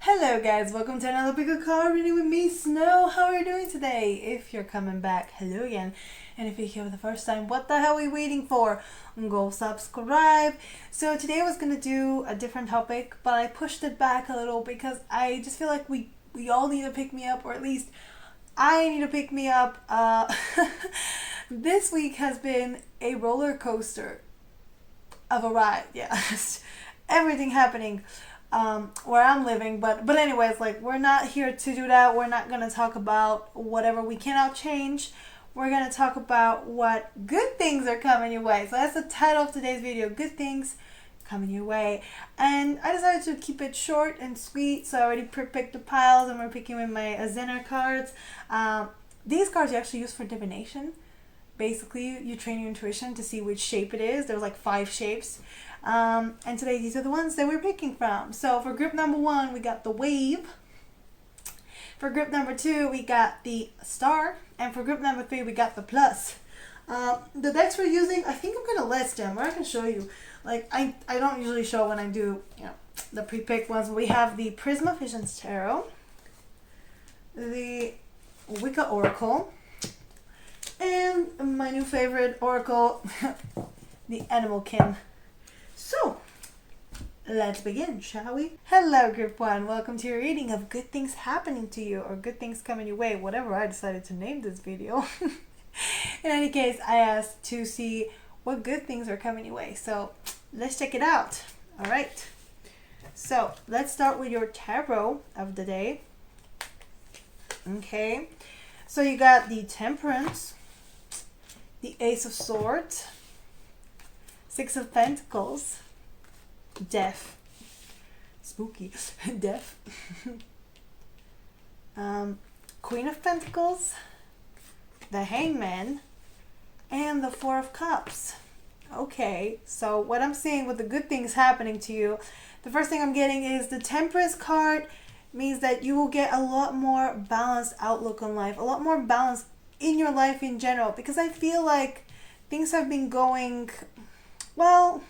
Hello guys, welcome to another pick a card reading with me, Snow. How are you doing today? If you're coming back, hello again. And if you're here for the first time, what the hell are we waiting for? Go subscribe. So today I was going to do a different topic, but I pushed it back a little because I just feel like we all need to pick me up, or at least I need to pick me up. This week has been a roller coaster of a ride. Yeah, everything happening where I'm living, but anyways, like, we're not here to do that. We're not gonna talk about whatever we cannot change. We're gonna talk about what good things are coming your way. So that's the title of today's video: good things coming your way. And I decided to keep it short and sweet, so I already pre-picked the piles and we're picking with my Azena cards. These cards are actually used for divination. Basically, you train your intuition to see which shape it is. There's like 5 shapes. And today these are the ones that we're picking from. So for group number 1, we got the wave. For group number 2, we got the star. And for group number 3, we got the plus. The decks we're using, I think I'm going to list them, or I can show you. Like, I don't usually show when I do, the pre-picked ones. We have the Prisma Visions Tarot, the Wicca Oracle, and my new favorite oracle, the Animalkin. So, let's begin, shall we? Hello, Group 1. Welcome to your reading of good things happening to you, or good things coming your way, whatever I decided to name this video. In any case, I asked to see what good things are coming your way. So, let's check it out. All right. So, let's start with your tarot of the day. Okay. So, you got the Temperance, the Ace of Swords, 6 of Pentacles, Death, spooky, Death, Queen of Pentacles, the Hangman, and the 4 of Cups. Okay, so what I'm seeing with the good things happening to you, the first thing I'm getting is the Temperance card means that you will get a lot more balanced outlook on life, a lot more balance in your life in general, because I feel like things have been going, well,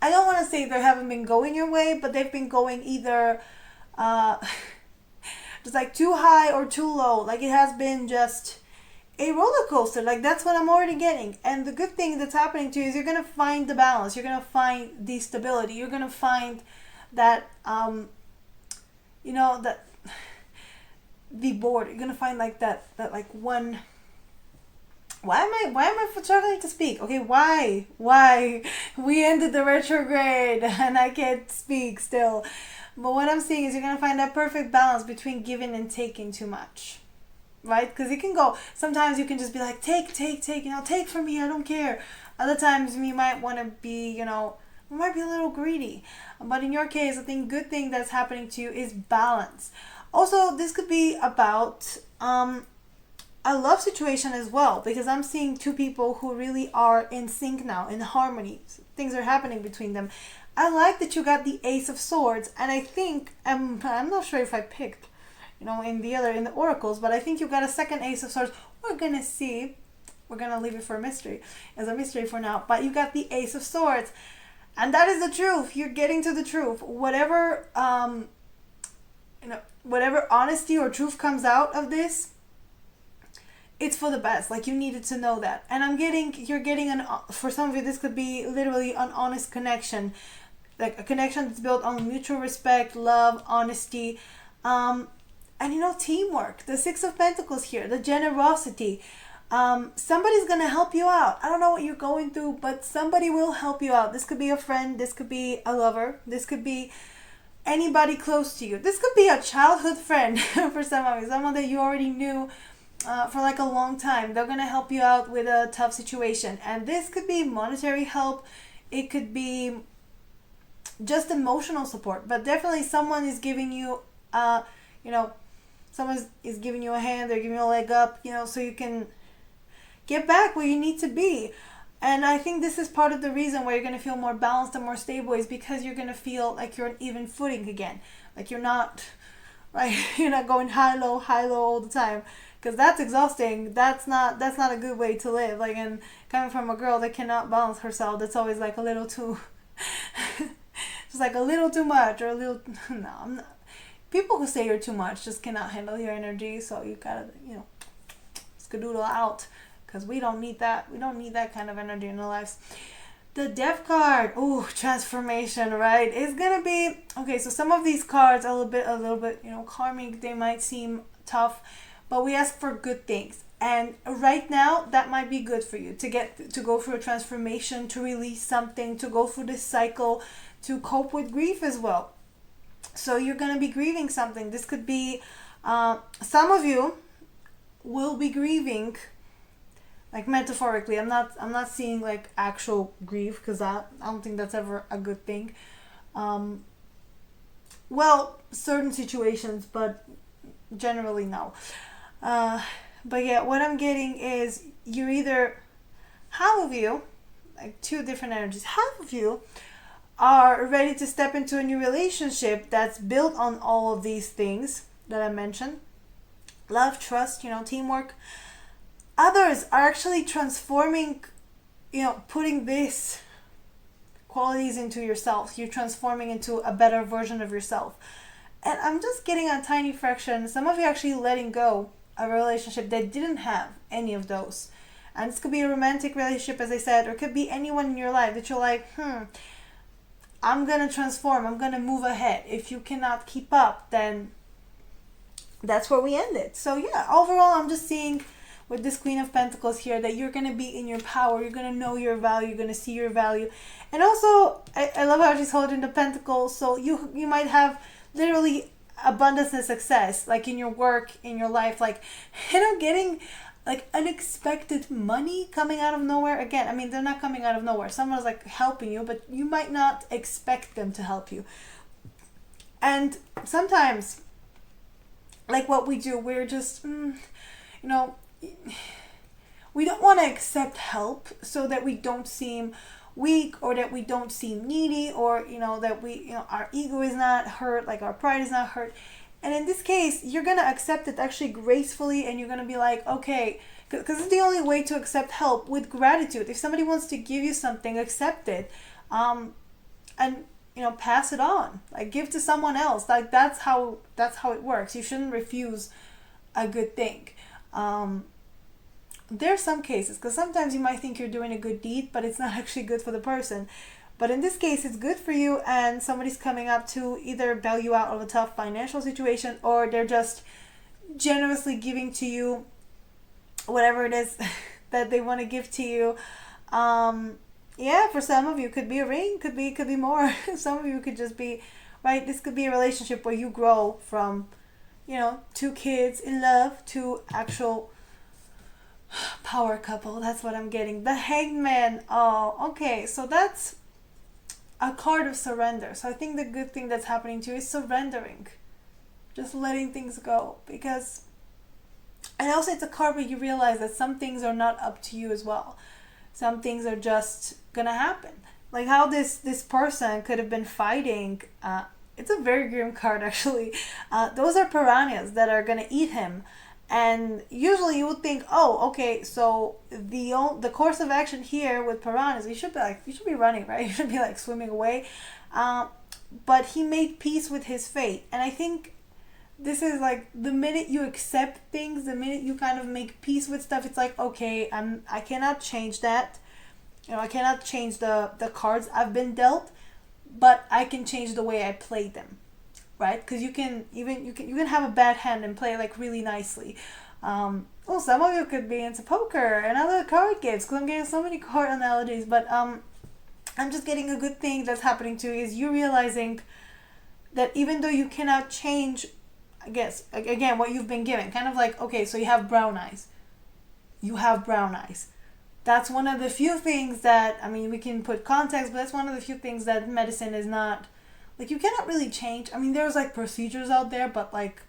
I don't want to say they haven't been going your way, but they've been going either just like too high or too low. Like, it has been just a roller coaster. Like, that's what I'm already getting. And the good thing that's happening to you is you're going to find the balance. You're going to find the stability. You're going to find that, that the board. You're going to find like that like one. Why am I struggling to speak? Okay, why? We ended the retrograde and I can't speak still. But what I'm saying is you're going to find that perfect balance between giving and taking too much. Right? Because it can go, sometimes you can just be like, take, take from me, I don't care. Other times you might want to be, might be a little greedy. But in your case, I think good thing that's happening to you is balance. Also, this could be about a love situation as well, because I'm seeing 2 people who really are in sync now, in harmony. Things are happening between them. I like that you got the Ace of Swords, and I think, I'm not sure if I picked, in the oracles, but I think you got a second Ace of Swords. We're gonna see. We're gonna leave it for a mystery, as a mystery for now. But you got the Ace of Swords, and that is the truth. You're getting to the truth. Whatever, whatever honesty or truth comes out of this, it's for the best. Like, you needed to know that. And you're getting for some of you, this could be literally an honest connection. Like, a connection that's built on mutual respect, love, honesty, and teamwork. The 6 of Pentacles here, the generosity. Somebody's gonna help you out. I don't know what you're going through, but somebody will help you out. This could be a friend, this could be a lover, this could be anybody close to you. This could be a childhood friend for some of you, someone that you already knew for like a long time. They're gonna help you out with a tough situation, and this could be monetary help. It could be just emotional support, but definitely someone is giving you someone is giving you a hand. They're giving you a leg up, so you can get back where you need to be. And I think this is part of the reason why you're going to feel more balanced and more stable, is because you're going to feel like you're on even footing again. Like, you're not going high low all the time, because that's exhausting. That's not a good way to live. Like, and coming from a girl that cannot balance herself, that's always like a little too just like a little too much or a little no, I'm not. People who say you're too much just cannot handle your energy, so you gotta, skedoodle out, because we don't need that. We don't need that kind of energy in our lives. The Death card, ooh, transformation, right? It's gonna be okay. So some of these cards are a little bit, karmic. They might seem tough, but we ask for good things. And right now, that might be good for you to go through a transformation, to release something, to go through this cycle, to cope with grief as well. So you're gonna be grieving something. This could be, some of you will be grieving, like metaphorically. I'm not seeing like actual grief, because I don't think that's ever a good thing. Well, certain situations, but generally no. But yeah, what I'm getting is you're either, half of you, like two different energies, half of you are ready to step into a new relationship that's built on all of these things that I mentioned. Love, trust, teamwork. Others are actually transforming, putting these qualities into yourself. You're transforming into a better version of yourself. And I'm just getting a tiny fraction. Some of you are actually letting go of a relationship that didn't have any of those. And this could be a romantic relationship, as I said, or it could be anyone in your life that you're like, I'm going to transform. I'm going to move ahead. If you cannot keep up, then that's where we end it. So yeah, overall, I'm just seeing with this Queen of Pentacles here that you're going to be in your power. You're going to know your value. You're going to see your value. And also, I love how she's holding the Pentacles. So you might have literally abundance and success, like in your work, in your life, like, getting like unexpected money coming out of nowhere. Again, I mean, they're not coming out of nowhere. Someone's like helping you, but you might not expect them to help you. And sometimes, like what we do, we're just, we don't want to accept help so that we don't seem weak, or that we don't seem needy, or that we our ego is not hurt, like our pride is not hurt. And in this case, you're gonna accept it actually gracefully, and you're gonna be like, okay, because it's the only way to accept help, with gratitude. If somebody wants to give you something, accept it, and pass it on, like give to someone else. Like that's how it works. You shouldn't refuse a good thing. There are some cases, because sometimes you might think you're doing a good deed, but it's not actually good for the person. But in this case, it's good for you, and somebody's coming up to either bail you out of a tough financial situation, or they're just generously giving to you whatever it is that they want to give to you. For some of you, could be a ring, could be more. Some of you could just be, right? This could be a relationship where you grow from, 2 kids in love to actual power couple. That's what I'm getting. The Hangman. Oh, okay. So that's a card of surrender. So I think the good thing that's happening to you is surrendering. Just letting things go. And also it's a card where you realize that some things are not up to you as well. Some things are just gonna happen. Like how this person could have been fighting. It's a very grim card, actually. Those are piranhas that are gonna eat him. And usually you would think, oh, okay, so the course of action here with piranhas, you should be running, right? You should be like swimming away. But he made peace with his fate. And I think this is like the minute you accept things, the minute you kind of make peace with stuff, it's like, okay, I cannot change that. I cannot change the cards I've been dealt, but I can change the way I play them. Right? Because you can have a bad hand and play like really nicely. Some of you could be into poker and other card games, because I'm getting so many card analogies. But I'm just getting a good thing that's happening to you is you realizing that even though you cannot change, I guess, again, what you've been given, kind of like, okay, so you have brown eyes. That's one of the few things that, I mean, we can put context, but that's one of the few things that medicine is not. Like, you cannot really change. I mean, there's, like, procedures out there, but, like,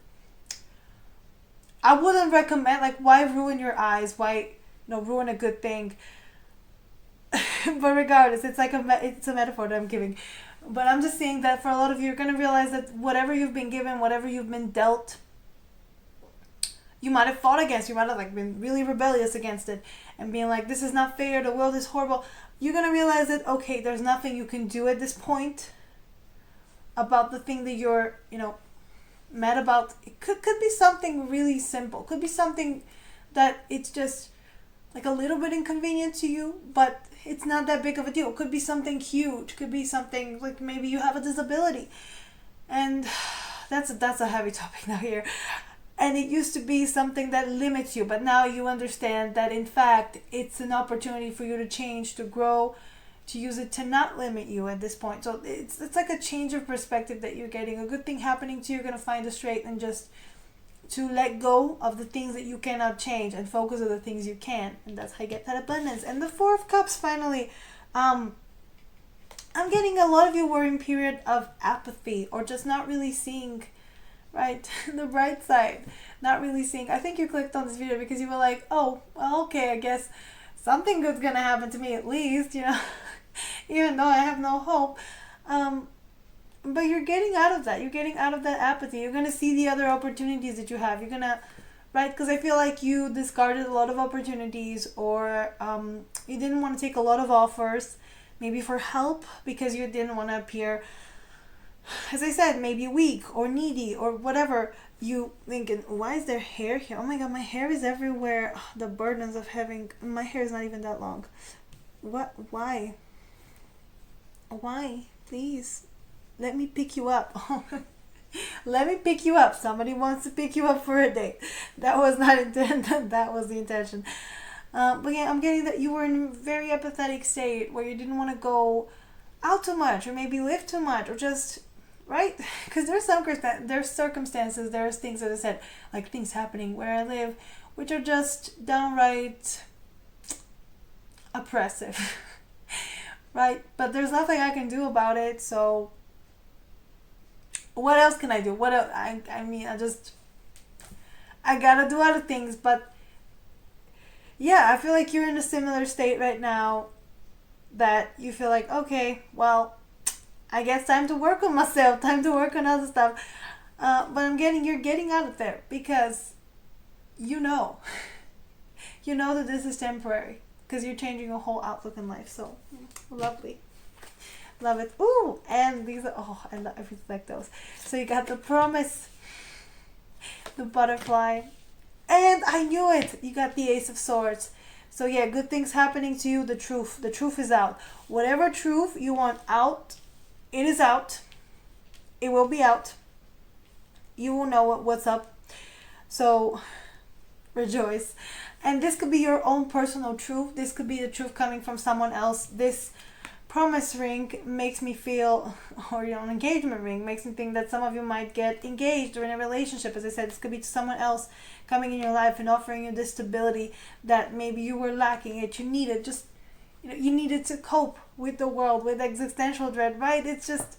I wouldn't recommend, like, why ruin your eyes? Why, ruin a good thing? But regardless, it's a metaphor that I'm giving. But I'm just saying that for a lot of you, you're going to realize that whatever you've been given, whatever you've been dealt, you might have fought against. You might have, like, been really rebellious against it and being like, this is not fair. The world is horrible. You're going to realize that, okay, there's nothing you can do at this point. about the thing that you're, mad about. It could be something really simple. Could be something that it's just like a little bit inconvenient to you, but it's not that big of a deal. Could be something huge. Could be something like maybe you have a disability, and that's a heavy topic now here. And it used to be something that limits you, but now you understand that in fact it's an opportunity for you to change, to grow, to use it to not limit you at this point. So it's like a change of perspective that you're getting. A good thing happening to you, you're gonna find it straight, and just to let go of the things that you cannot change and focus on the things you can. And that's how you get that abundance. And the Four of Cups finally, I'm getting a lot of you were in period of apathy or just not really seeing, right, the bright side. Not really seeing. I think you clicked on this video because you were like, oh, well, okay, I guess something good's gonna happen to me at least, even though I have no hope. But you're getting out of that. You're getting out of that apathy. You're gonna see the other opportunities that you have. You're gonna, right? Because I feel like you discarded a lot of opportunities, or you didn't want to take a lot of offers, maybe for help, because you didn't want to appear, as I said, maybe weak or needy or whatever. You thinking, why is there hair here? Oh my god, my hair is everywhere. Ugh, the burdens of having, my hair is not even that long. What? Why? Please, let me pick you up. Let me pick you up. Somebody wants to pick you up for a date. That was not intended. That was the intention. But yeah, I'm getting that you were in a very apathetic state where you didn't want to go out too much, or maybe live too much, or just, right? Because there's circumstances, there's things, that I said, like things happening where I live, which are just downright oppressive, right? But there's nothing I can do about it, so what else can I do? What else? I mean, I gotta do other things, but yeah, I feel like you're in a similar state right now, that you feel like, okay, well, I guess time to work on myself, time to work on other stuff. But you're getting out of there because you know that this is temporary, because you're changing your whole outlook in life. So lovely. Love it. Ooh, and these are, I really like those. So you got the Promise, the Butterfly, and I knew it, you got the Ace of Swords. So yeah, good things happening to you. The truth is out. Whatever truth you want out, it is out. It will be out. You will know what's up. So rejoice. And this could be your own personal truth. This could be the truth coming from someone else. This promise ring makes me feel, or your own engagement ring makes me think that some of you might get engaged or in a relationship. As I said, this could be to someone else coming in your life and offering you this stability that maybe you were lacking, it you needed. Just, you needed to cope with the world, with existential dread, right? It's just,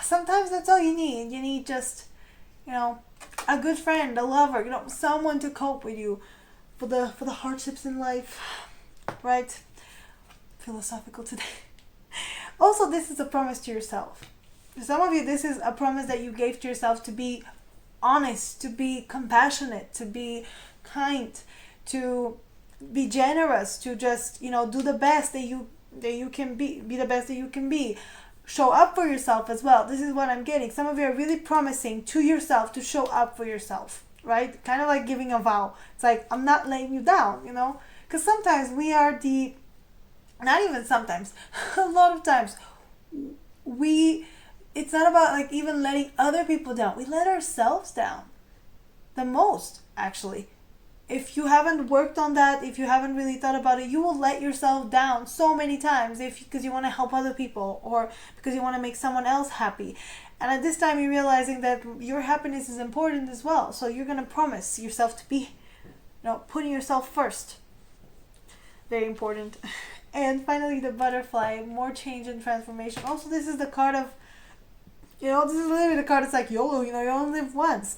sometimes that's all you need. You need just, a good friend, a lover, someone to cope with you for the hardships in life, right? Philosophical today. Also, this is a promise to yourself. For some of you, this is a promise that you gave to yourself, to be honest, to be compassionate, to be kind, to be generous, to just, do the best that you can be the best that you can be. Show up for yourself as well. This is what I'm getting. Some of you are really promising to yourself to show up for yourself, right? Kind of like giving a vow. It's like, I'm not laying you down, because sometimes we are not even sometimes, a lot of times, it's not about like even letting other people down. We let ourselves down the most, actually. If you haven't worked on that, if you haven't really thought about it, you will let yourself down so many times because you want to help other people, or because you want to make someone else happy. And at this time, you're realizing that your happiness is important as well. So you're going to promise yourself to be, putting yourself first. Very important. And finally, the Butterfly, more change and transformation. Also, this is the card of, this is literally the card that's like YOLO, you only live once.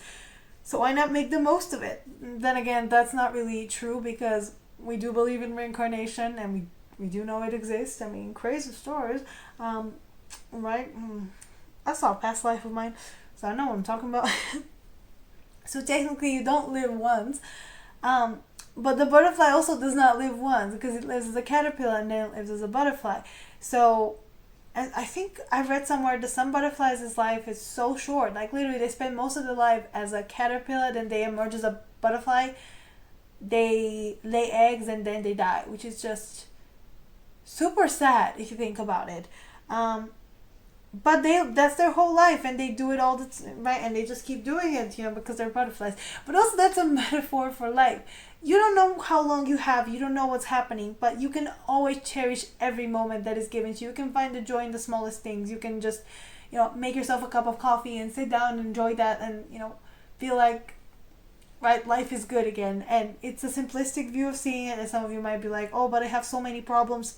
So why not make the most of it? Then again, that's not really true, because we do believe in reincarnation, and we do know it exists. I mean, crazy stories, right? I saw a past life of mine, so I know what I'm talking about. So technically, you don't live once. But the butterfly also does not live once, because it lives as a caterpillar and then it lives as a butterfly. So, and I think I read somewhere that some butterflies' life is so short. Like literally, they spend most of their life as a caterpillar, then they emerge as a butterfly. They lay eggs and then they die, which is just super sad if you think about it. But that's their whole life, and they do it all the time, right? And they just keep doing it, because they're butterflies. But also, that's a metaphor for life. You don't know how long you have, you don't know what's happening, but you can always cherish every moment that is given to you. You can find the joy in the smallest things. You can just, make yourself a cup of coffee and sit down and enjoy that, and feel like, right, life is good again. And it's a simplistic view of seeing it, and some of you might be like, oh, but I have so many problems.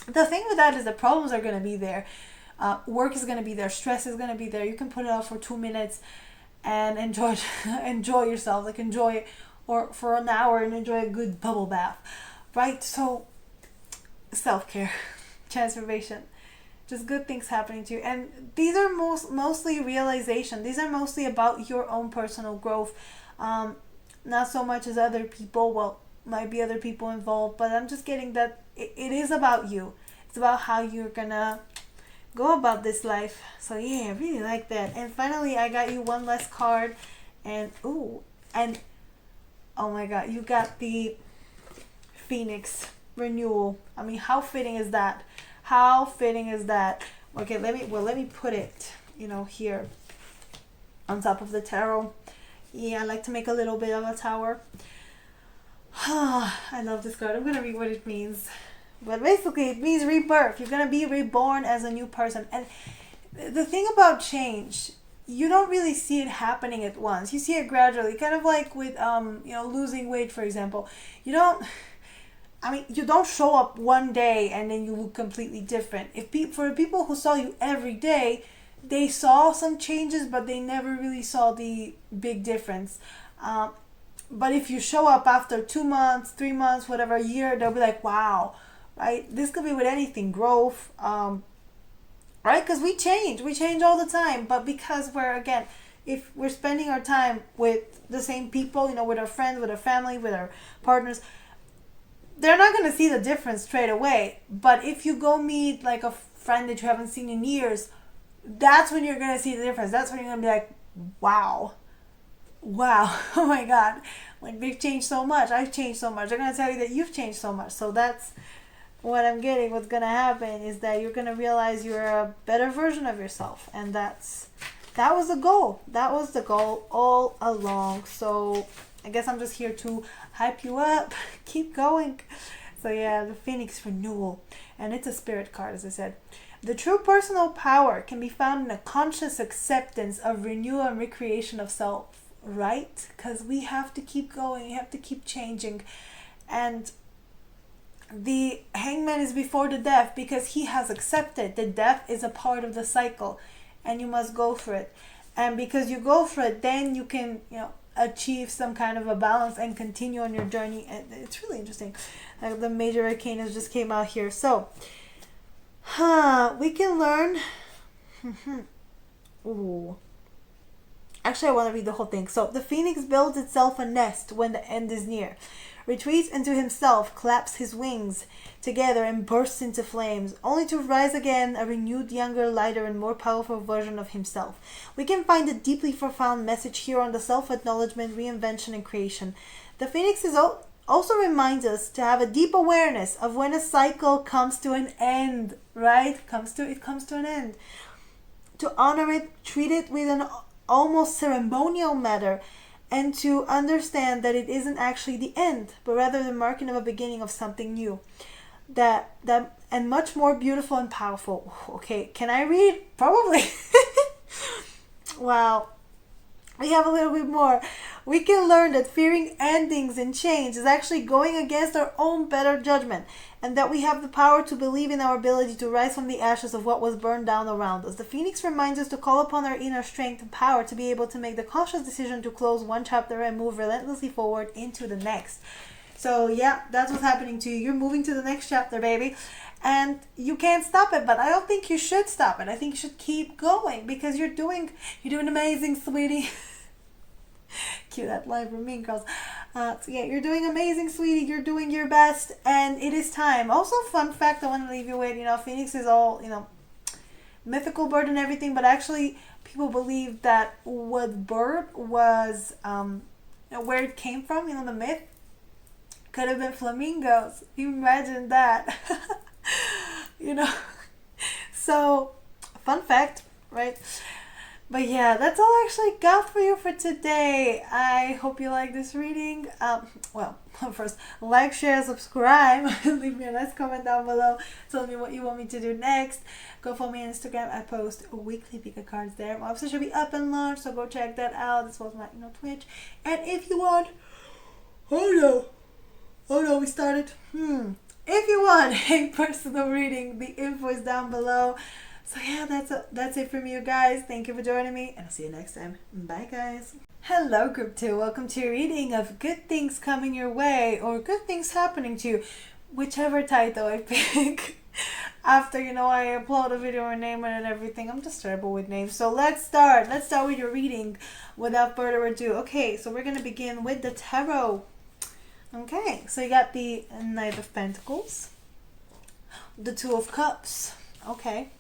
The thing with that is the problems are going to be there. Work is going to be there. Stress is going to be there. You can put it off for 2 minutes and enjoy enjoy yourself. Like enjoy, or for an hour and enjoy a good bubble bath, right? So self-care, transformation, just good things happening to you. And these are mostly realization. These are mostly about your own personal growth. Not so much as other people. Well, might be other people involved, but I'm just getting that it is about you. It's about how you're gonna go about this life. So yeah, I really like that. And finally, I got you one last card, and oh my god, you got the Phoenix renewal. I mean, how fitting is that? How fitting is that? Okay, let me put it, here on top of the tarot. Yeah, I like to make a little bit of a tower. I love this card. I'm gonna read what it means. But basically, it means rebirth. You're going to be reborn as a new person. And the thing about change, you don't really see it happening at once. You see it gradually. Kind of like with, losing weight, for example. You don't show up one day and then you look completely different. For the people who saw you every day, they saw some changes, but they never really saw the big difference. But if you show up after 2 months, 3 months, whatever, a year, they'll be like, wow. Right? This could be with anything, growth, right? Because we change all the time. But because if we're spending our time with the same people, with our friends, with our family, with our partners, they're not going to see the difference straight away. But if you go meet like a friend that you haven't seen in years, that's when you're going to see the difference. That's when you're going to be like, wow, oh my God, like we've changed so much. I've changed so much. They're going to tell you that you've changed so much. So that's what I'm getting. What's going to happen is that you're going to realize you're a better version of yourself. And that was the goal. That was the goal all along. So I guess I'm just here to hype you up. Keep going. So yeah, the Phoenix renewal. And it's a spirit card, as I said. The true personal power can be found in a conscious acceptance of renewal and recreation of self, right? Because we have to keep going. We have to keep changing. And the hangman is before the death because he has accepted that death is a part of the cycle and you must go for it. And because you go for it, then you can, achieve some kind of a balance and continue on your journey. And it's really interesting. The major arcanas just came out here. So, we can learn. Ooh. Actually, I want to read the whole thing. So, the phoenix builds itself a nest when the end is near, retreats into himself, claps his wings together, and bursts into flames, only to rise again a renewed, younger, lighter, and more powerful version of himself. We can find a deeply profound message here on the self-acknowledgement, reinvention, and creation. The phoenix also reminds us to have a deep awareness of when a cycle comes to an end, right? It comes to an end. To honor it, treat it with an almost ceremonial manner, and to understand that it isn't actually the end, but rather the marking of a beginning of something new. That and much more beautiful and powerful. Okay, can I read? Probably. Wow. We have a little bit more. We can learn that fearing endings and change is actually going against our own better judgment, and that we have the power to believe in our ability to rise from the ashes of what was burned down around us. The Phoenix reminds us to call upon our inner strength and power to be able to make the conscious decision to close one chapter and move relentlessly forward into the next. So yeah, that's what's happening to you. You're moving to the next chapter, baby. And you can't stop it, but I don't think you should stop it. I think you should keep going because you're doing amazing, sweetie. Cue that line from Mean Girls. So yeah, you're doing amazing, sweetie. You're doing your best, and it is time. Also, fun fact I want to leave you with, Phoenix is all, mythical bird and everything, but actually people believe that what bird was, where it came from, the myth, could have been flamingos. You imagine that. you know. So, fun fact, right? But yeah, that's all I actually got for you for today. I hope you like this reading. Well, first, like, share, subscribe. Leave me a nice comment down below. Tell me what you want me to do next. Go follow me on Instagram. I post weekly Pika cards there. My website should be up and launched, so go check that out. This was my, Twitch. And if you want, oh no, we started. If you want a personal reading, the info is down below. So yeah, that's it from you guys. Thank you for joining me, and I'll see you next time. Bye, guys. Hello, Group 2. Welcome to your reading of Good Things Coming Your Way, or Good Things Happening to You, whichever title I pick. After, I upload a video or name it and everything. I'm just terrible with names. So let's start. Let's start with your reading without further ado. Okay, so we're going to begin with the tarot. Okay, so you got the Knight of Pentacles, the Two of Cups. Okay.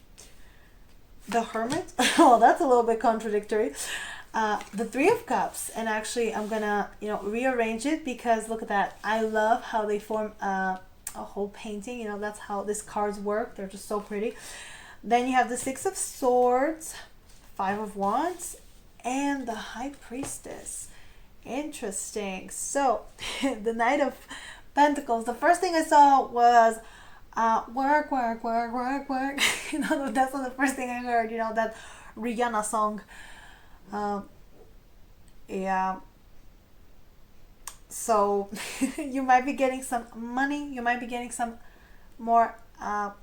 The Hermit. Oh, that's a little bit contradictory. The Three of Cups, and actually I'm gonna rearrange it because look at that. I love how they form a whole painting. That's how these cards work. They're just so pretty. Then you have the Six of Swords, Five of Wands, and the High Priestess. Interesting. So the Knight of Pentacles, the first thing I saw was work. That's not the first thing I heard. That Rihanna song. Yeah. So you might be getting some money. You might be getting some more. And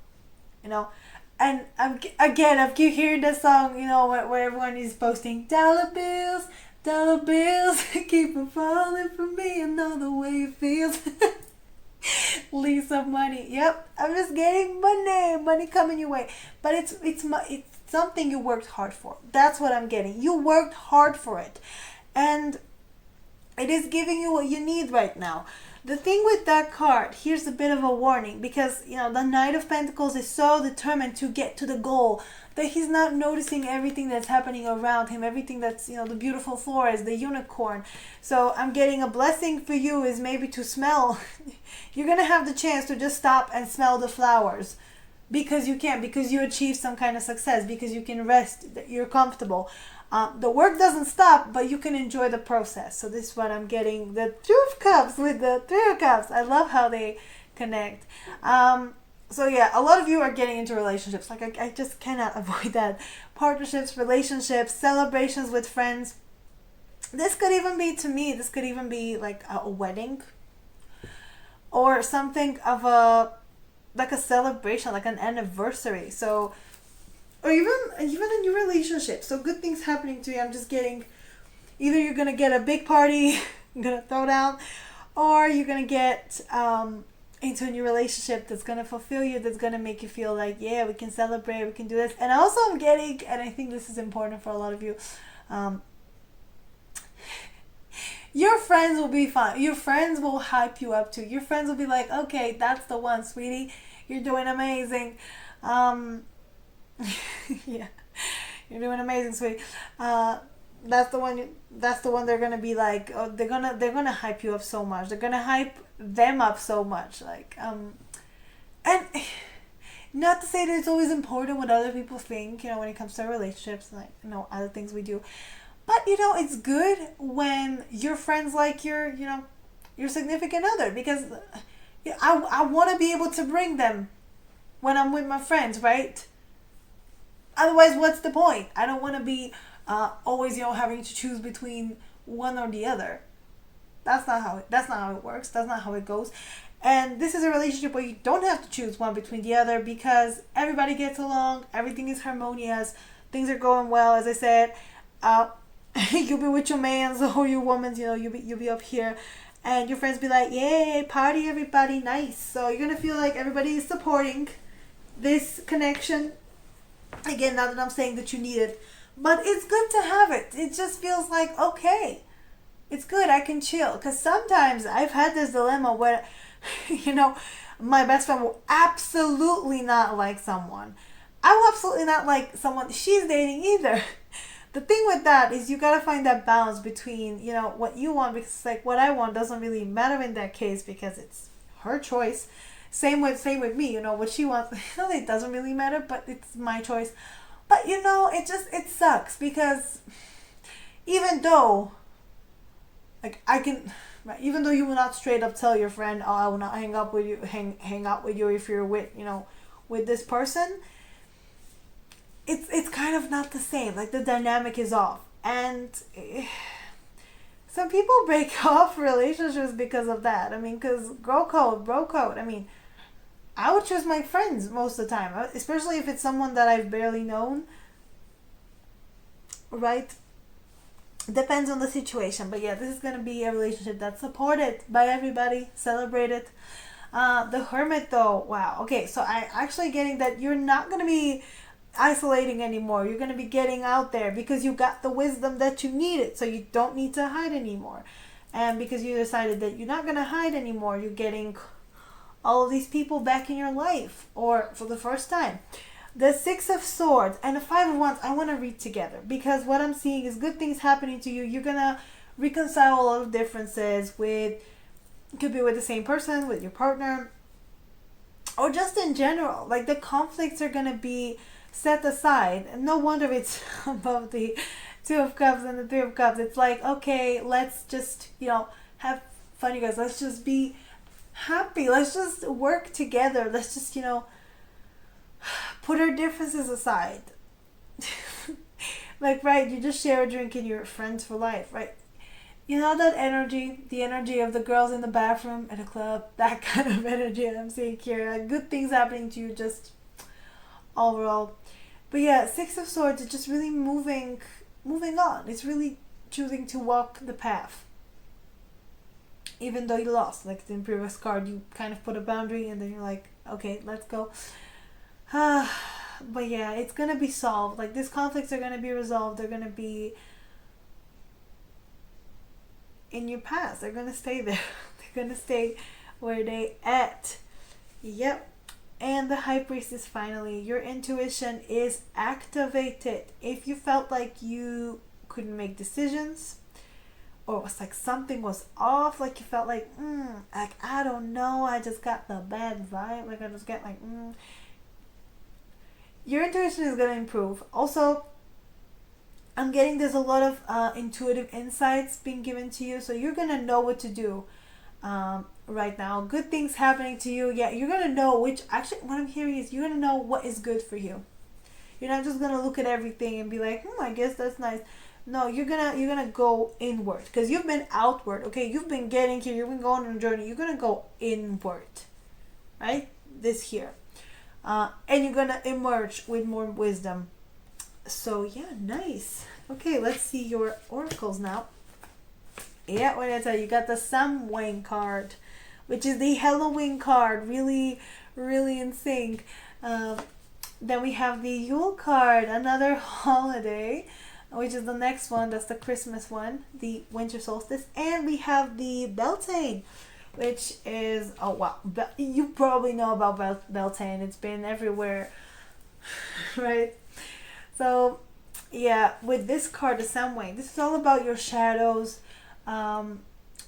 I keep hearing that song. Where everyone is posting dollar bills, keep them falling for me. I know the way it feels. Leave some money. Yep, I'm just getting money coming your way. But it's something you worked hard for. That's what I'm getting. You worked hard for it, and it is giving you what you need right now. The thing with that card, here's a bit of a warning, because the Knight of Pentacles is so determined to get to the goal that he's not noticing everything that's happening around him, everything that's the beautiful flowers, the unicorn. So I'm getting a blessing for you is maybe to smell. You're gonna have the chance to just stop and smell the flowers, because you can, because you achieved some kind of success, because you can rest, you're comfortable. The work doesn't stop, but you can enjoy the process. So this is what I'm getting, the Two of Cups with the Three of Cups. I love how they connect. So yeah, a lot of you are getting into relationships. Like I just cannot avoid that. Partnerships, relationships, celebrations with friends. This could even be, to me, this could even be like a wedding, or something of like a celebration, like an anniversary. So, or even a new relationship. So good things happening to you. I'm just getting, either you're gonna get a big party, I'm gonna throw down, or you're gonna get into a new relationship that's gonna fulfill you, that's gonna make you feel like, yeah, we can celebrate, we can do this. And also I'm getting, and I think this is important for a lot of you, your friends will be fun. Your friends will hype you up too. Your friends will be like, okay, that's the one, sweetie. You're doing amazing. Yeah, you're doing amazing, sweetie. That's the one. That's the one. They're gonna be like, oh, they're gonna hype you up so much. They're gonna hype them up so much. Like, and not to say that it's always important what other people think. When it comes to relationships, like other things we do. But it's good when your friends like your significant other, because I want to be able to bring them when I'm with my friends, right? Otherwise, what's the point? I don't want to be always having to choose between one or the other. That's not how it works. That's not how it goes. And this is a relationship where you don't have to choose one between the other, because everybody gets along, everything is harmonious, things are going well. As I said, you'll be with your mans or your womans, you'll be up here, and your friends be like, yay, party everybody, nice. So you're gonna feel like everybody is supporting this connection. Again, not that I'm saying that you need it, but it's good to have it. It just feels like, okay, it's good, I can chill. Because sometimes I've had this dilemma where my best friend will absolutely not like someone. I will absolutely not like someone she's dating either. The thing with that is you gotta find that balance between, you know, what you want, because like what I want doesn't really matter in that case because it's her choice. Same with me, you know, what she wants, it doesn't really matter, but it's my choice. But you know, it sucks because even though like I can, right, even though you will not straight up tell your friend, oh, I will not hang out with you if you're with, you know, with this person, it's kind of not the same. Like the dynamic is off, and some people break off relationships because of that. I mean, because girl code, bro code. I mean, I would choose my friends most of the time, especially if it's someone that I've barely known. Right? Depends on the situation, but yeah, this is gonna be a relationship that's supported by everybody, celebrated. The hermit, though, wow. Okay, so I actually getting that you're not gonna be isolating anymore. You're going to be getting out there because you got the wisdom that you needed, so you don't need to hide anymore. And because you decided that you're not going to hide anymore, you're getting all of these people back in your life, or for the first time. The Six of Swords and the Five of Wands, I want to read together because what I'm seeing is good things happening to you. You're going to reconcile a lot of differences with, could be with the same person, with your partner, or just in general. Like the conflicts are going to be set aside. And no wonder it's above the Two of Cups and the Three of Cups. It's like, okay, let's just, you know, have fun, you guys. Let's just be happy. Let's just work together. Let's just, you know, put our differences aside. Like, right, you just share a drink and you're friends for life, right? You know that energy, the energy of the girls in the bathroom at a club, that kind of energy I'm seeing here. Like, good things happening to you just overall. But yeah, Six of Swords is just really moving on. It's really choosing to walk the path. Even though you lost, like in the previous card, you kind of put a boundary and then you're like, okay, let's go. But yeah, it's gonna be solved. Like these conflicts are gonna be resolved. They're gonna be in your past. They're gonna stay there. They're gonna stay where they at. Yep. And the High Priestess, finally, your intuition is activated. If you felt like you couldn't make decisions, or it was like something was off, like you felt like, like I don't know, I just got the bad vibe, like I just get like, your intuition is gonna improve. Also, I'm getting there's a lot of intuitive insights being given to you, so you're gonna know what to do. Right now, good things happening to you. Yeah, you're gonna know which, actually what I'm hearing is you're gonna know what is good for you. You're not just gonna look at everything and be like, I guess that's nice. No, you're gonna go inward because you've been outward. Okay, you've been getting here, you've been going on a journey. You're gonna go inward, right? This here, and you're gonna emerge with more wisdom. So yeah, nice. Okay, let's see your oracles now. Yeah, what did I tell you? You got the Samhain card, which is the Halloween card. Really, really in sync. Then we have the Yule card, another holiday, which is the next one. That's the Christmas one, the winter solstice. And we have the Beltane, which is, oh wow, you probably know about Beltane. It's been everywhere, right? So, yeah, with this card, the Samhain, this is all about your shadows,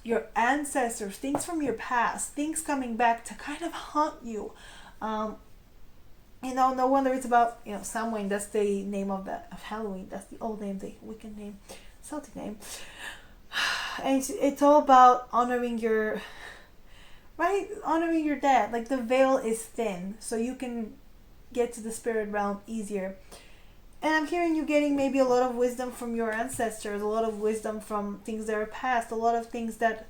your ancestors, things from your past, things coming back to kind of haunt you. No wonder it's about, Samhain. That's the name of Halloween. That's the old name, the Wiccan name, Celtic name. And it's all about honoring your dad. Like the veil is thin, so you can get to the spirit realm easier. And I'm hearing you getting maybe a lot of wisdom from your ancestors, a lot of wisdom from things that are past, a lot of things that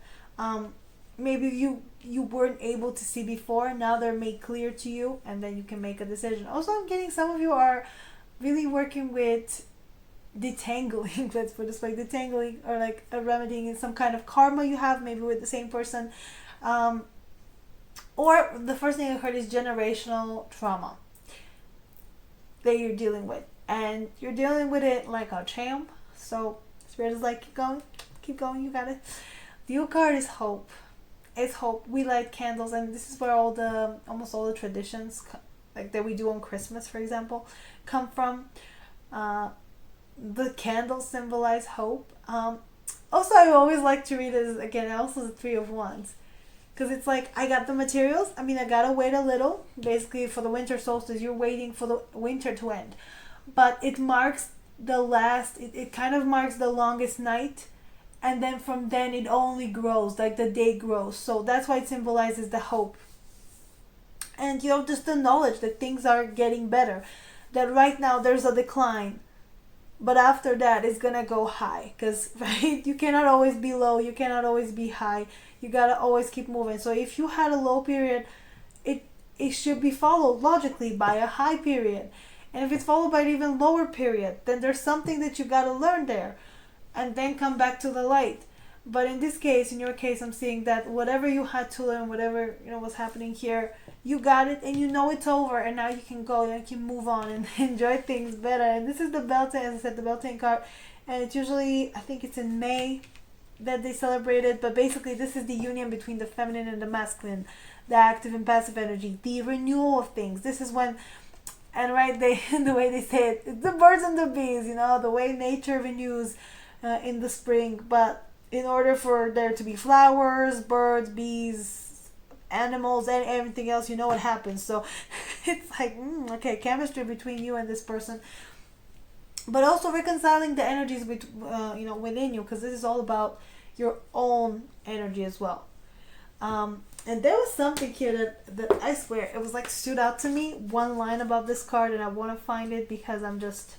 maybe you weren't able to see before. Now they're made clear to you, and then you can make a decision. Also, I'm getting some of you are really working with detangling, let's put it this way, detangling or like remedying some kind of karma you have maybe with the same person. Or the first thing I heard is generational trauma that you're dealing with. And you're dealing with it like a champ. So Spirit is like, keep going, you got it. The Yule card is hope. It's hope. We light candles, and this is where almost all the traditions like that we do on Christmas, for example, come from. The candles symbolize hope. Also, I always like to read it again, also the Three of Wands. Because it's like, I got the materials. I mean, I gotta wait a little. Basically, for the winter solstice, you're waiting for the winter to end. But it marks the last, it kind of marks the longest night. And then from then, it only grows, like the day grows. So that's why it symbolizes the hope. And, just the knowledge that things are getting better. That right now, there's a decline. But after that, it's gonna go high. Because, right, you cannot always be low. You cannot always be high. You gotta always keep moving. So if you had a low period, it should be followed logically by a high period. And if it's followed by an even lower period, then there's something that you gotta learn there. And then come back to the light. But in this case, in your case, I'm seeing that whatever you had to learn, whatever was happening here, you got it and it's over, and now you can go and you can move on and enjoy things better. And this is the Beltane, as I said, the Beltane card, and it's usually, I think it's in May that they celebrate it, but basically this is the union between the feminine and the masculine, the active and passive energy, the renewal of things. This is when, and right, the way they say it, it's the birds and the bees, the way nature renews in the spring. But in order for there to be flowers, birds, bees, animals, and everything else, what happens. So it's like, okay, chemistry between you and this person. But also reconciling the energies with, within you, because this is all about your own energy as well. And there was something here that I swear, it was like stood out to me, one line about this card, and I want to find it because I'm just...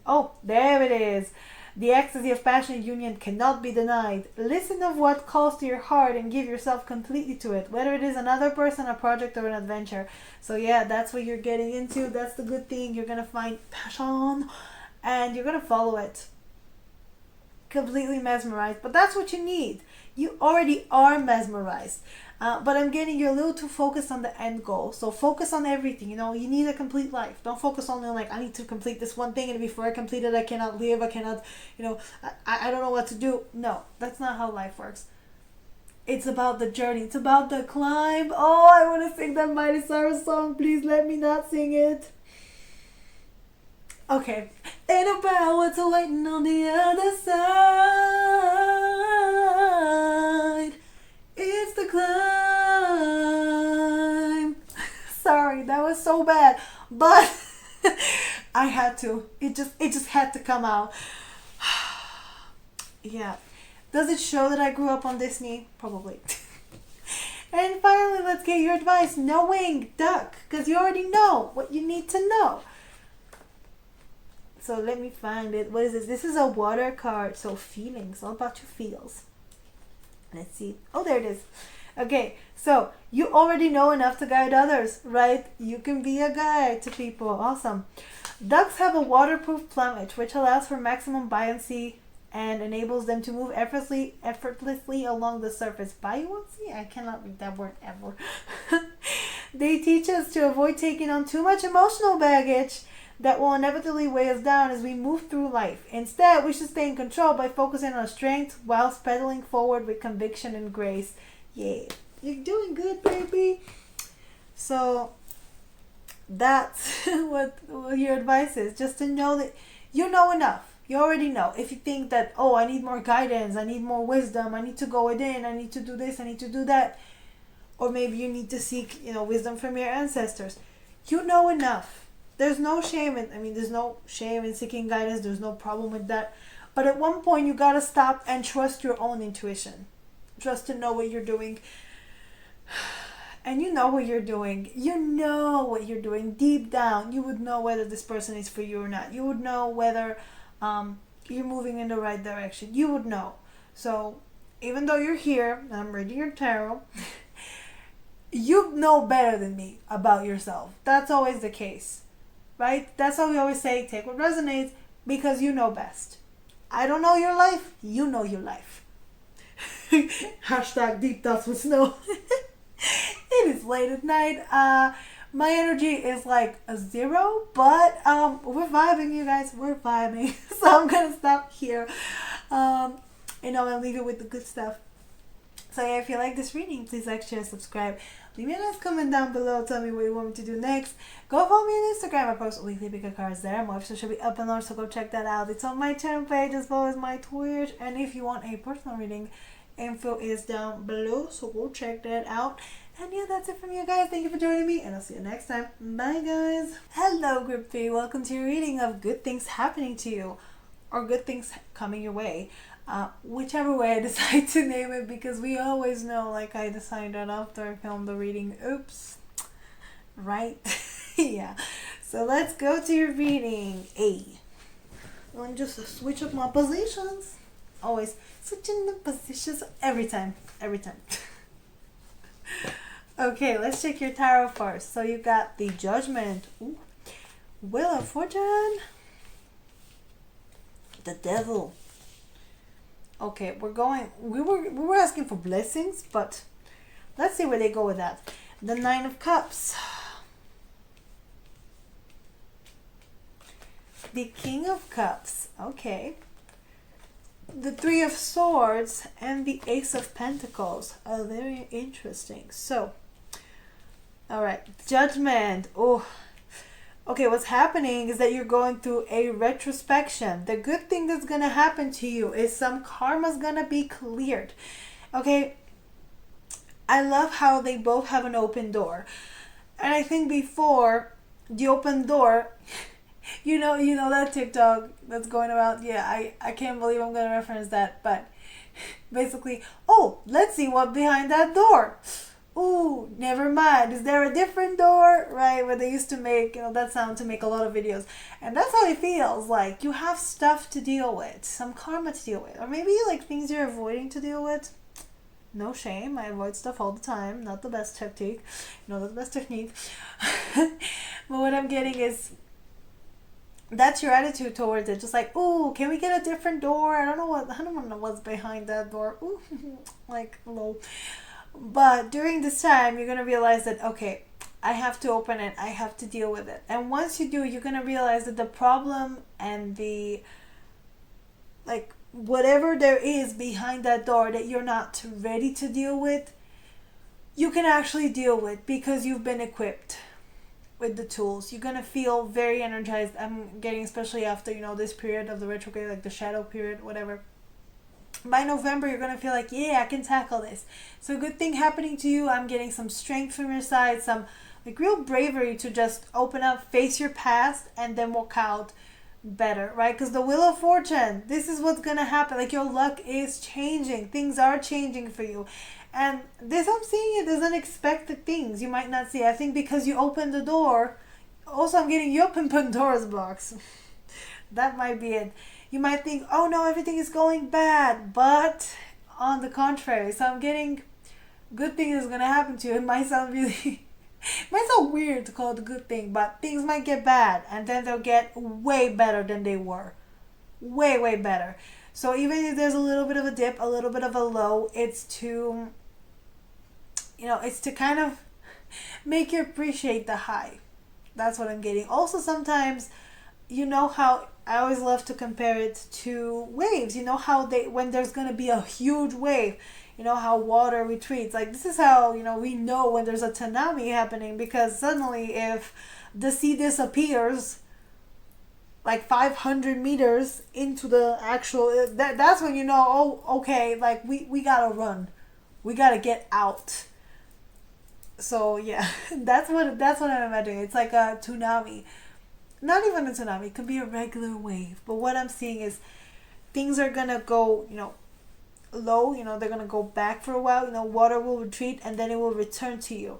Oh, there it is. The ecstasy of passionate union cannot be denied. Listen of what calls to your heart and give yourself completely to it, whether it is another person, a project, or an adventure. So yeah, that's what you're getting into. That's the good thing. You're gonna find passion and you're gonna follow it. Completely mesmerized. But that's what you need. You already are mesmerized. But I'm getting you a little too focused on the end goal. So focus on everything. You need a complete life. Don't focus only on I need to complete this one thing, and before I complete it, I cannot live. I cannot, I don't know what to do. No, that's not how life works. It's about the journey. It's about the climb. Oh, I want to sing that Miley Cyrus song. Please let me not sing it. Okay. Ain't about what's waiting on the other side. It's the climb. Sorry, that was so bad, but I had to. It just had to come out. Yeah. Does it show that I grew up on Disney? Probably. And finally, let's get your advice. No wing, duck, because you already know what you need to know. So let me find it. What is this? This is a water card. So feelings, all about your feels. Let's see. Oh, there it is. Okay, so you already know enough to guide others, right? You can be a guide to people. Awesome. Ducks have a waterproof plumage, which allows for maximum buoyancy and enables them to move effortlessly along the surface. Buoyancy? I cannot read that word ever. They teach us to avoid taking on too much emotional baggage that will inevitably weigh us down as we move through life. Instead, we should stay in control by focusing on strength whilst pedaling forward with conviction and grace. Yeah, you're doing good, baby. So that's what your advice is. Just to know that you know enough. You already know. If you think that, oh, I need more guidance, I need more wisdom, I need to go within, I need to do this, I need to do that. Or maybe you need to seek, wisdom from your ancestors. You know enough. There's no shame there's no shame in seeking guidance. There's no problem with that. But at one point, you gotta stop and trust your own intuition. Trust to know what you're doing. And you know what you're doing. You know what you're doing. Deep down, you would know whether this person is for you or not. You would know whether you're moving in the right direction. You would know. So even though you're here, and I'm reading your tarot, you know better than me about yourself. That's always the case. Right? That's why we always say, take what resonates, because you know best. I don't know your life. You know your life. Hashtag deep thoughts with snow. It is late at night. My energy is like a 0, but we're vibing, you guys. We're vibing. So I'm going to stop here. And leave you with the good stuff. So yeah, if you like this reading, please like, share, subscribe. Leave me a nice comment down below. Tell me what you want me to do next. Go follow me on Instagram. I post weekly pick a cards there. More episodes should be up and on, so go check that out. It's on my channel page as well as my Twitch. And if you want a personal reading, info is down below, so go check that out. And yeah, that's it from you guys. Thank you for joining me, and I'll see you next time. Bye, guys. Hello, Group 3. Welcome to your reading of good things happening to you, or good things coming your way. Whichever way I decide to name it, because we always know, like I decided after I filmed the reading, oops, right? Yeah. So let's go to your reading. I'm just switch up my positions. Always switching the positions every time. Okay, let's check your tarot first. So you got the Judgment. Ooh. Wheel of Fortune. The Devil. Okay, we were asking for blessings, but let's see where they go with that. The Nine of Cups. The King of Cups. Okay. The Three of Swords and the Ace of Pentacles are very interesting. So, all right, Judgment. Oh, okay, what's happening is that you're going through a retrospection. The good thing that's going to happen to you is some karma's going to be cleared. Okay, I love how they both have an open door. And I think before the open door, you know that TikTok that's going around? Yeah, I can't believe I'm going to reference that. But basically, oh, let's see what's behind that door. Ooh, never mind. Is there a different door? Right, where they used to make, that sound to make a lot of videos. And that's how it feels. Like, you have stuff to deal with. Some karma to deal with. Or maybe, like, things you're avoiding to deal with. No shame. I avoid stuff all the time. Not the best technique. Not the best technique. But what I'm getting is, that's your attitude towards it. Just like, ooh, can we get a different door? I don't know what's behind that door. Ooh, like, low. But during this time, you're going to realize that, okay, I have to open it. I have to deal with it. And once you do, you're going to realize that the problem and the, like, whatever there is behind that door that you're not ready to deal with, you can actually deal with because you've been equipped with the tools. You're going to feel very energized. I'm getting, especially after, this period of the retrograde, like the shadow period, whatever. By November, you're going to feel like, yeah, I can tackle this. So good thing happening to you. I'm getting some strength from your side, some like real bravery to just open up, face your past, and then walk out better, right? Because the Wheel of Fortune, this is what's going to happen. Like, your luck is changing. Things are changing for you. And this, I'm seeing it as unexpected things you might not see. I think because you opened the door. Also, I'm getting you open Pandora's box. That might be it. You might think, oh no, everything is going bad, but on the contrary. So I'm getting good thing is going to happen to you. It might sound weird to call it a good thing, but things might get bad and then they'll get way better than they were. Way, way better. So even if there's a little bit of a dip, a little bit of a low, it's to, it's to kind of make you appreciate the high. That's what I'm getting. Also, sometimes, how I always love to compare it to waves. How when there's going to be a huge wave, how water retreats. Like, this is how, we know when there's a tsunami happening, because suddenly if the sea disappears like 500 meters into the actual, that's when oh, okay, like we gotta run. We gotta get out. So yeah, that's what I'm imagining. It's like a tsunami. Not even a tsunami, it could be a regular wave. But what I'm seeing is things are going to go, low, they're going to go back for a while. Water will retreat and then it will return to you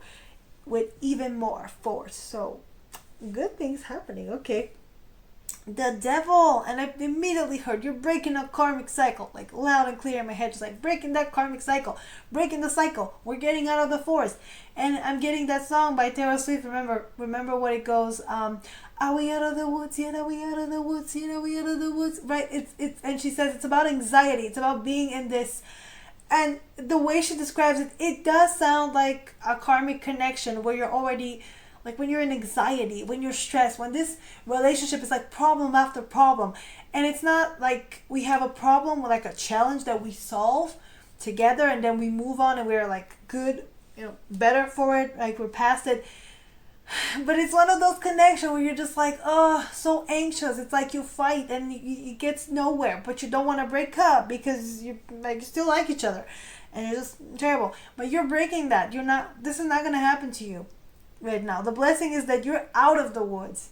with even more force. So good things happening. Okay. The Devil. And I immediately heard you're breaking a karmic cycle, like loud and clear in my head, just like breaking that karmic cycle, breaking the cycle. We're getting out of the forest. And I'm getting that song by Taylor Swift. Remember what it goes. Are we out of the woods yet? Are we out of the woods yet? Are we out of the woods? Right. It's and she says it's about anxiety. It's about being in this. And the way she describes it, it does sound like a karmic connection where you're already, like when you're in anxiety, when you're stressed, when this relationship is like problem after problem. And it's not like we have a problem with like a challenge that we solve. together, and then we move on and we're like good, better for it, like we're past it. But it's one of those connections where you're just like, oh, so anxious. It's like you fight and it gets nowhere, but you don't want to break up because you still like each other, and it's just terrible. But you're breaking that. You're not. This is not gonna happen to you right now. The blessing is that you're out of the woods,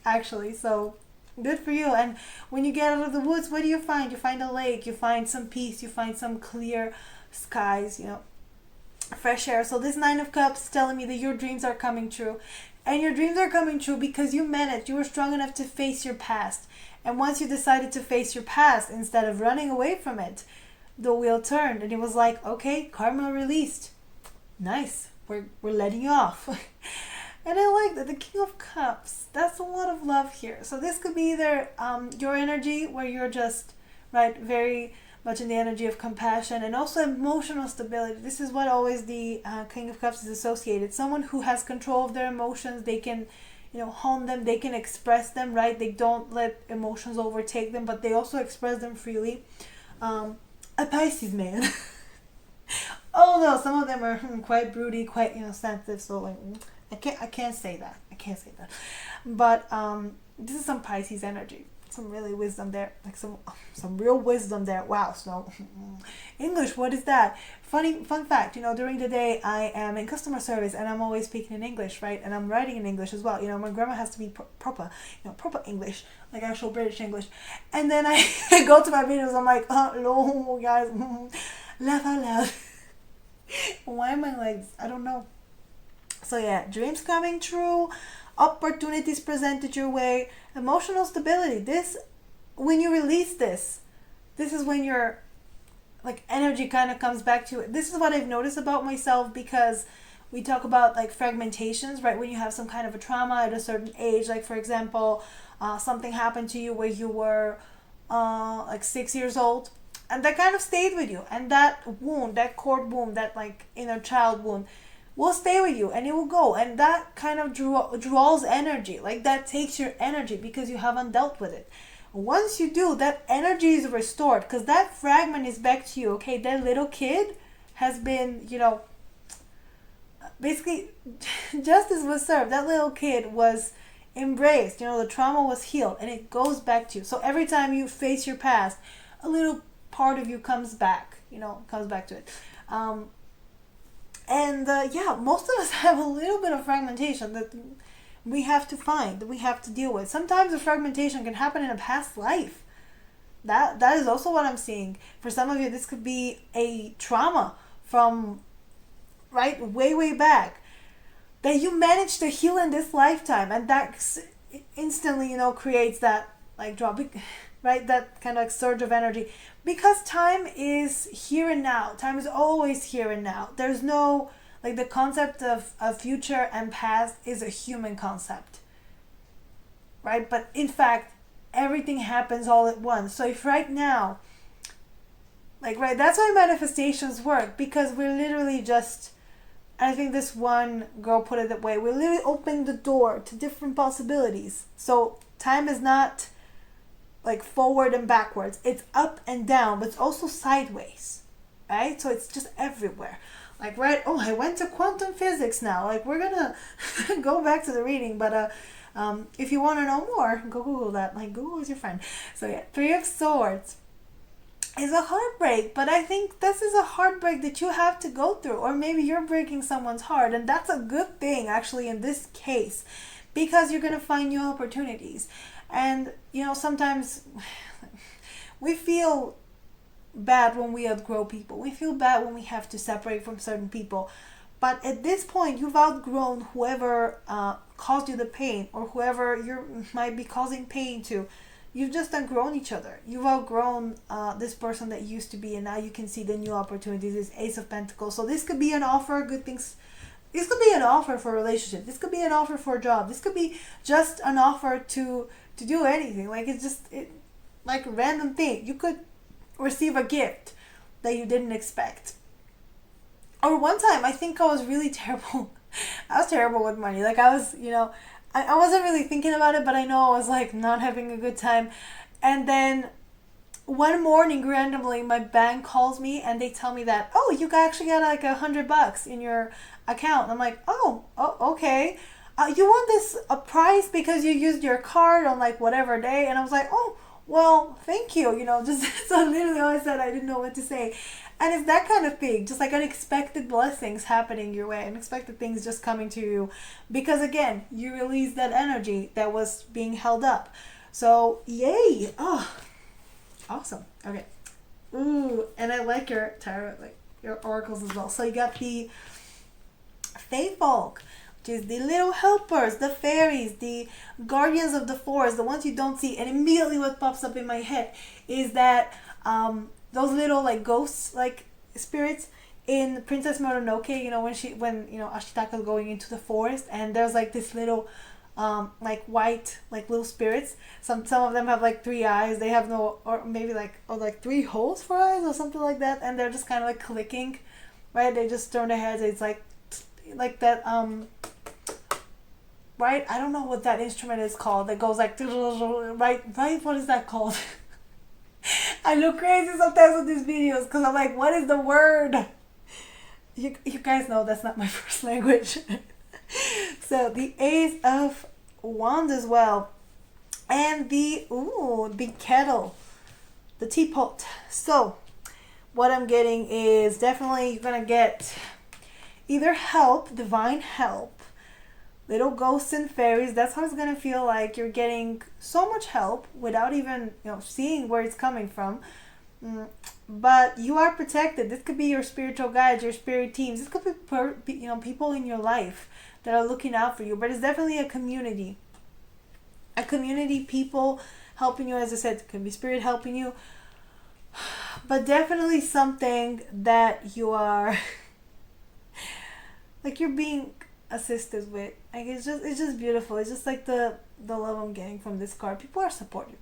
actually. So good for you. And when you get out of the woods, what do you find? You find a lake. You find some peace. You find some clear skies. Fresh air. So this Nine of Cups is telling me that your dreams are coming true. And your dreams are coming true because you managed. You were strong enough to face your past. And once you decided to face your past, instead of running away from it, the wheel turned. And it was like, okay, karma released. Nice. We're letting you off. And I like that. The King of Cups. That's a lot of love here. So this could be either your energy where you're just, right, very much in the energy of compassion, and also emotional stability. This is what always the King of Cups is associated. Someone who has control of their emotions. They can, hone them. They can express them, right? They don't let emotions overtake them, but they also express them freely. A Pisces man. Oh no, some of them are quite broody, quite sensitive. So like, I can't say that. But this is some Pisces energy. Some really wisdom there, like some real wisdom there. Wow. So English, what is that? Fun fact, during the day I am in customer service and I'm always speaking in English, right? And I'm writing in English as well. My grammar has to be proper, proper English, like actual British English. And then I go to my videos, I'm like, oh no, guys, laugh out loud. Why am I like this? I don't know. So yeah, dreams coming true, opportunities presented your way, emotional stability. This, when you release this is when your like energy kind of comes back to it. This is what I've noticed about myself, because we talk about like fragmentations, right? When you have some kind of a trauma at a certain age, like for example, something happened to you where you were like 6 years old, and that kind of stayed with you, and that wound, that cord wound, that like inner child wound will stay with you, and it will go, and that kind of draws energy, like that takes your energy because you haven't dealt with it. Once you do, that energy is restored because that fragment is back to you. Okay, that little kid has been, basically justice was served. That little kid was embraced, the trauma was healed, and it goes back to you. So every time you face your past, a little part of you comes back, comes back to it. Most of us have a little bit of fragmentation that we have to find, that we have to deal with. Sometimes the fragmentation can happen in a past life. That is also what I'm seeing. For some of you, this could be a trauma from, right, way back that you managed to heal in this lifetime, and that instantly, creates that like drop, right, that kind of like surge of energy, because time is here and now. Time is always here and now. There's no, like, the concept of future and past is a human concept, right? But in fact, everything happens all at once. So if right now, like, right, that's why manifestations work, because we're literally just, I think this one girl put it that way, we're literally opening the door to different possibilities. So time is not like forward and backwards, it's up and down, but it's also sideways, right? So it's just everywhere. Like, right, oh, I went to quantum physics now. Like, we're gonna go back to the reading, but if you want to know more, go Google that. Like, Google is your friend. So yeah, Three of Swords is a heartbreak, but I think this is a heartbreak that you have to go through, or maybe you're breaking someone's heart, and that's a good thing actually in this case, because you're gonna find new opportunities. And sometimes we feel bad when we outgrow people. We feel bad when we have to separate from certain people. But at this point, you've outgrown whoever caused you the pain, or whoever you might be causing pain to. You've just outgrown each other. You've outgrown this person that used to be, and now you can see the new opportunities. This Ace of Pentacles. So this could be an offer, good things. This could be an offer for a relationship. This could be an offer for a job. This could be just an offer to do anything. Like, it's just like a random thing. You could receive a gift that you didn't expect. Or one time, I think I was really terrible. I was terrible with money. Like, I was, I wasn't really thinking about it, but I know I was like not having a good time. And then one morning randomly my bank calls me and they tell me that, oh, you actually got like $100 in your account. And I'm like, oh, okay. You won this a prize because you used your card on like whatever day. And I was like, oh, well, thank you. Just so literally all I said, I didn't know what to say. And it's that kind of thing, just like unexpected blessings happening your way, unexpected things just coming to you, because again, you release that energy that was being held up. So yay! Oh, awesome. Okay. Ooh, and I like your tarot, like your oracles as well. So you got the Fae folk, which is the little helpers, the fairies, the guardians of the forest, the ones you don't see. And immediately what pops up in my head is that those little like ghosts, like spirits in Princess Mononoke, when Ashitaka's going into the forest and there's like this little like white, like little spirits. Some of them have like three eyes. They have no, or maybe like three holes for eyes or something like that, and they're just kind of like clicking, right? They just turn their heads. It's like that right? I don't know what that instrument is called. That goes like right. What is that called? I look crazy sometimes with these videos because I'm like, what is the word? You guys know that's not my first language. So the Ace of Wands as well, and the kettle, the teapot. So what I'm getting is definitely you're gonna get either help, divine help, little ghosts and fairies. That's how it's gonna feel like. You're getting so much help without even seeing where it's coming from. But you are protected. This could be your spiritual guides, your spirit teams. This could be people in your life that are looking out for you. But it's definitely a community. A community, people helping you. As I said, it could be spirit helping you. But definitely something that you are like you're being assisted with. Like it's just beautiful. It's just like the love I'm getting from this card. People are supportive.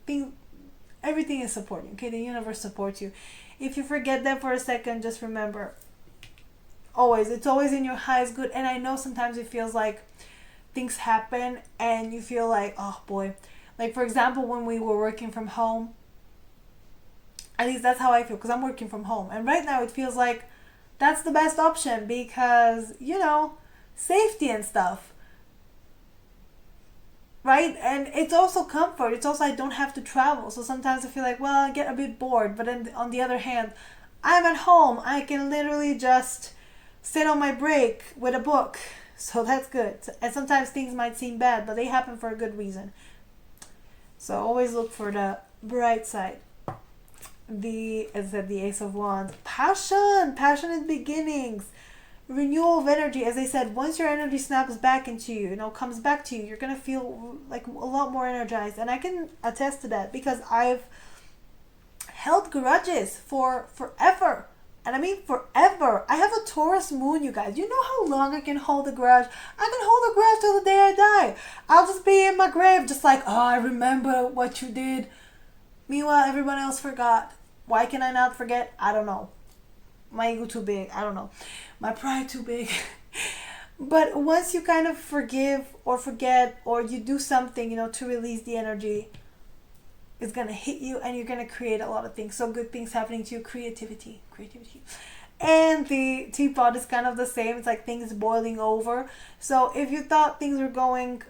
Everything is supporting. Okay, the universe supports you. If you forget that for a second, just remember, it's always in your highest good. And I know sometimes it feels like things happen and you feel like, oh boy. Like for example, when we were working from home, at least that's how I feel because I'm working from home. And right now it feels like that's the best option because, safety and stuff. Right? And it's also comfort. It's also I don't have to travel. So sometimes I feel like, well, I get a bit bored. But then on the other hand, I'm at home. I can literally just sit on my break with a book. So that's good. And sometimes things might seem bad, but they happen for a good reason. So always look for the bright side. As I said, the Ace of Wands. Passionate beginnings. Renewal of energy. As I said, once your energy snaps back into you, comes back to you, you're going to feel like a lot more energized. And I can attest to that because I've held grudges for forever. And I mean forever. I have a Taurus moon, you guys. You know how long I can hold a grudge? I can hold a grudge till the day I die. I'll just be in my grave just like, oh, I remember what you did. Meanwhile, everyone else forgot. Why can I not forget? I don't know. My ego too big. I don't know. My pride too big. But once you kind of forgive or forget or you do something, to release the energy, it's going to hit you and you're going to create a lot of things. So good things happening to you. Creativity. And the teapot is kind of the same. It's like things boiling over. So if you thought things were going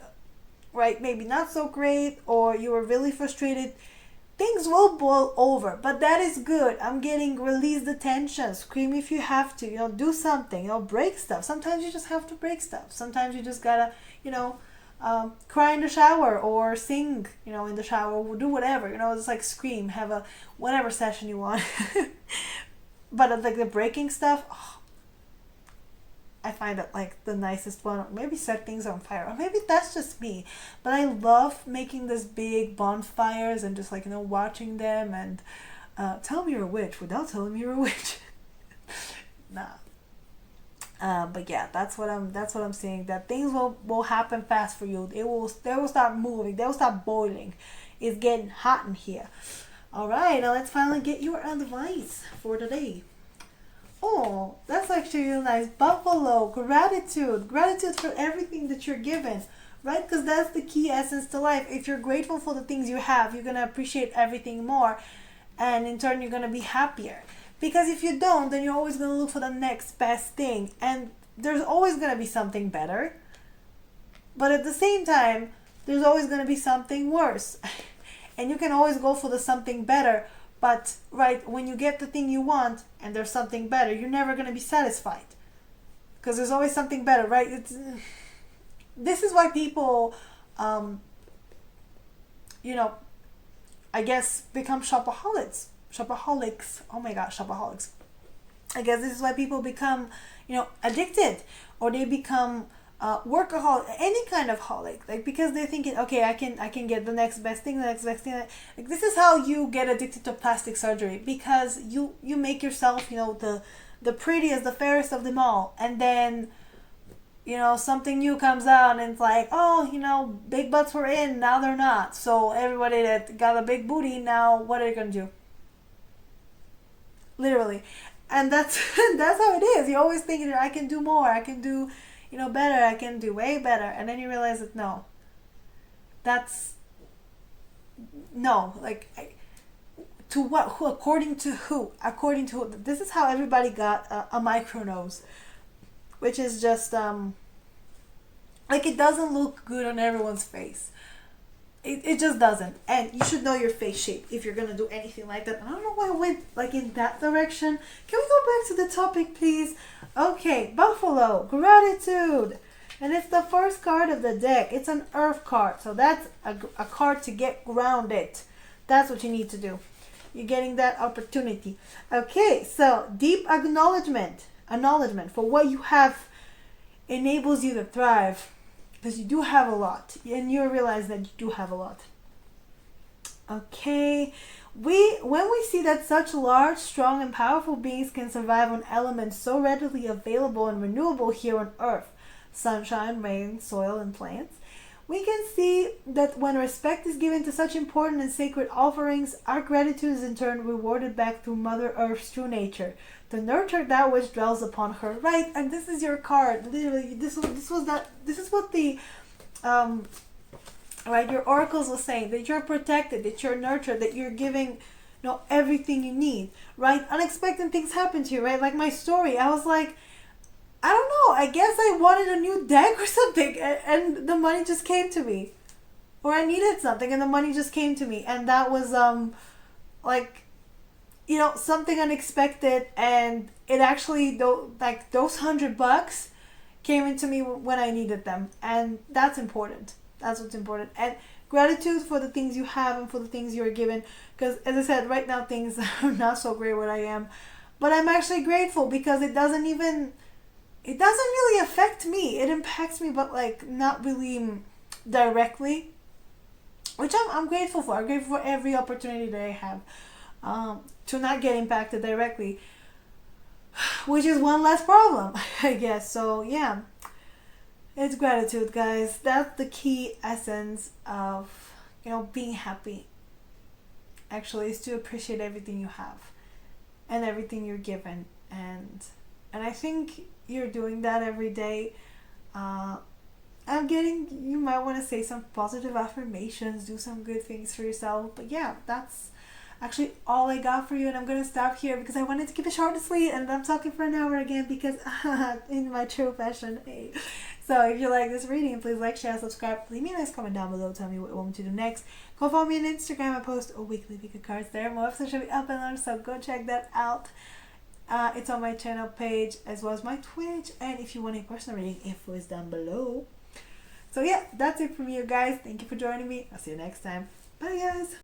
right, maybe not so great, or you were really frustrated, things will boil over, but that is good. I'm getting release the tension. Scream if you have to. Do something. Break stuff. Sometimes you just have to break stuff. Sometimes you just gotta, cry in the shower or sing, in the shower or do whatever. Just like scream. Have a whatever session you want. But like the breaking stuff, I find it like the nicest one. Or maybe set things on fire, or maybe that's just me. But I love making this big bonfires and just like watching them and tell me you're a witch without telling me you're a witch. Nah. But yeah, that's what I'm saying. That things will happen fast for you. They will start moving. They will start boiling. It's getting hot in here. All right, now let's finally get your advice for today. Oh, that's actually really nice. Buffalo, gratitude for everything that you're given, right? Because that's the key essence to life. If you're grateful for the things you have, you're going to appreciate everything more. and in turn you're going to be happier. Because if you don't, then you're always going to look for the next best thing, and there's always going to be something better, but at the same time there's always going to be something worse. And you can always go for the something better, but right when you get the thing you want and there's something better, you're never going to be satisfied, because there's always something better, right? This is why people I guess become shopaholics. Oh my gosh, shopaholics. I guess this is why people become, addicted, or they become workaholic, any kind of holic, like, because they're thinking, okay, I can get the next best thing. Like, this is how you get addicted to plastic surgery, because you make yourself, the prettiest, the fairest of them all, and then something new comes out and it's like, oh, big butts were in, now they're not. So everybody that got a big booty, now what are you gonna do? Literally. And that's how it is. You always think that I can do more, I can do, better, I can do way better. And then you realize that no. To what? Who? According to who? According to who? This is how everybody got a micro nose, which is just it doesn't look good on everyone's face. It just doesn't. And you should know your face shape if you're gonna do anything like that. I don't know why I went in that direction. Can we go back to the topic, please? Okay, Buffalo, gratitude. And it's the first card of the deck. It's an earth card. So that's a card to get grounded. That's what you need to do. You're getting that opportunity. Okay, so deep acknowledgement for what you have enables you to thrive, because you do have a lot, and you realize that you do have a lot. Okay, when we see that such large, strong, and powerful beings can survive on elements so readily available and renewable here on Earth, sunshine, rain, soil, and plants, we can see that when respect is given to such important and sacred offerings, our gratitude is in turn rewarded back through Mother Earth's true nature, to nurture that which dwells upon her. Right, and this is your card. Literally, this is what the your oracles will say, that you're protected, that you're nurtured, that you're giving everything you need. Right, unexpected things happen to you. Right, like my story. I was like, I don't know, I guess I wanted a new deck or something, and the money just came to me. Or I needed something and the money just came to me. And that was something unexpected, and it actually, those $100 came into me when I needed them. And that's important. That's what's important. And gratitude for the things you have and for the things you're given. Because as I said, right now things are not so great where I am. But I'm actually grateful, because it doesn't really affect me. It impacts me, but not really directly, which I'm grateful for. I'm grateful for every opportunity that I have to not get impacted directly, which is one less problem, I guess. So yeah, it's gratitude, guys. That's the key essence of being happy. Actually, is to appreciate everything you have and everything you're given, and I think you're doing that every day. You might want to say some positive affirmations, do some good things for yourself. But yeah, that's actually all I got for you, and I'm going to stop here because I wanted to keep it short and sweet, and I'm talking for an hour again because in my true fashion. Hey. So if you like this reading, please like, share, subscribe. Leave me a nice comment down below. Tell me what you want me to do next. Go follow me on Instagram. I post weekly pick cards there. More episodes should be up and on, so go check that out. It's on my channel page as well as my Twitch, and if you want a personal reading, info is down below. So yeah, that's it from you guys. Thank you for joining me. I'll see you next time. Bye guys.